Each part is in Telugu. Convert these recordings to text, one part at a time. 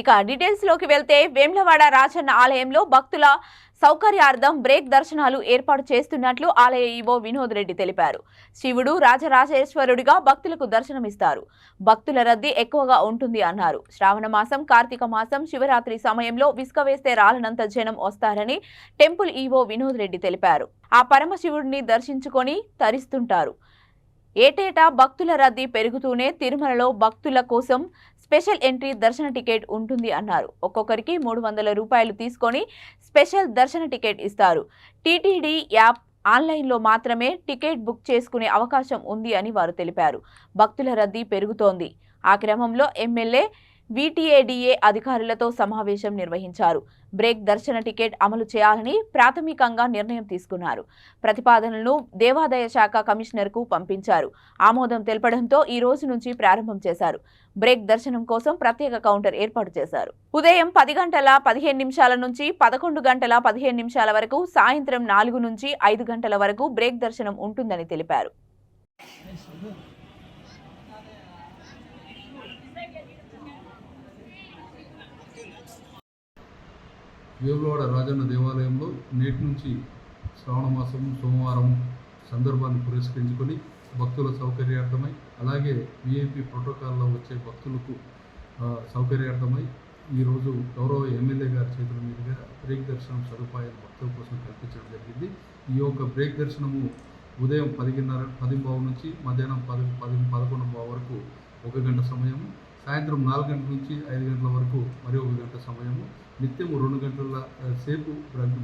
ఇక డీటెయిల్స్ లోకి వెళ్తే వేములవాడ రాజన్న ఆలయంలో భక్తుల సౌకర్యార్థం బ్రేక్ దర్శనాలు ఏర్పాటు చేస్తున్నట్లు ఆలయ ఈవో వినోద్ రెడ్డి తెలిపారు. శివుడు రాజరాజేశ్వరుడిగా భక్తులకు దర్శనమిస్తారు. భక్తుల రద్దీ ఎక్కువగా ఉంటుంది అన్నారు. శ్రావణ మాసం, కార్తీక మాసం, శివరాత్రి సమయంలో విసుకవేస్తే రాలనంత జనం వస్తారని టెంపుల్ ఈవో వినోద్ రెడ్డి తెలిపారు. ఆ పరమశివుడిని దర్శించుకొని తరిస్తుంటారు. ఏటేటా భక్తుల రద్దీ పెరుగుతూనే తిరుమలలో భక్తుల కోసం స్పెషల్ ఎంట్రీ దర్శన టికెట్ ఉంటుంది అన్నారు. ఒక్కొక్కరికి 300 రూపాయలు తీసుకొని స్పెషల్ దర్శన టికెట్ ఇస్తారు. టీటీడీ యాప్ ఆన్లైన్లో మాత్రమే టికెట్ బుక్ చేసుకునే అవకాశం ఉంది అని వారు తెలిపారు. భక్తుల రద్దీ పెరుగుతోంది. ఆ క్రమంలో ఎమ్మెల్యే వీటీఏడీఏ అధికారులతో సమావేశం నిర్వహించారు. బ్రేక్ దర్శన టికెట్ అమలు చేయాలని ప్రాథమికంగా నిర్ణయం తీసుకున్నారు. ప్రతిపాదనలను దేవాదాయ శాఖ కమిషనర్కు పంపించారు. ఆమోదం తెలపడంతో ఈ రోజు నుంచి ప్రారంభం చేశారు. బ్రేక్ దర్శనం కోసం ప్రత్యేక కౌంటర్ ఏర్పాటు చేశారు. ఉదయం 10 గంటల 15 నిమిషాల నుంచి 11 గంటల 15 నిమిషాల వరకు, సాయంత్రం 4 నుంచి 5 గంటల వరకు బ్రేక్ దర్శనం ఉంటుందని తెలిపారు. వేములవాడ రాజన్న దేవాలయంలో నేటి నుంచి శ్రావణ మాసం సోమవారం సందర్భాన్ని పురస్కరించుకొని భక్తుల సౌకర్యార్థమై, అలాగే విఐపి ప్రోటోకాల్లో వచ్చే భక్తులకు సౌకర్యార్థమై ఈరోజు గౌరవ ఎమ్మెల్యే గారి చేతుల మీదుగా బ్రేక్ దర్శనం సదుపాయాన్ని భక్తుల కోసం కల్పించడం జరిగింది. ఈ యొక్క బ్రేక్ దర్శనము ఉదయం 10:15 నుంచి మధ్యాహ్నం 11:15 వరకు 1 గంట సమయము, సాయంత్రం 4 గంటల నుంచి 5 గంటల వరకు మరి 1 గంట సమయము, నిత్యం 2 గంటల సేపు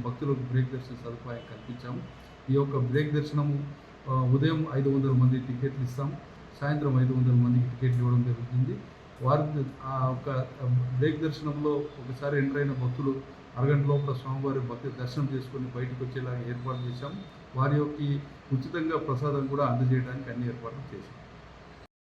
భక్తులకు బ్రేక్ దర్శన సదుపాయం కల్పించాము. ఈ యొక్క బ్రేక్ దర్శనము ఉదయం 500 మంది టికెట్లు ఇస్తాము, సాయంత్రం 500 మందికి టికెట్లు ఇవ్వడం జరుగుతుంది. వారి ఆ యొక్క బ్రేక్ దర్శనంలో ఒకసారి ఎంటర్ అయిన భక్తులు అరగంట లోపల స్వామివారి భక్తి దర్శనం చేసుకొని బయటకు వచ్చేలాగా ఏర్పాటు చేశాము. వారి యొక్క ఉచితంగా ప్రసాదం కూడా అందజేయడానికి అన్ని ఏర్పాట్లు చేశాము.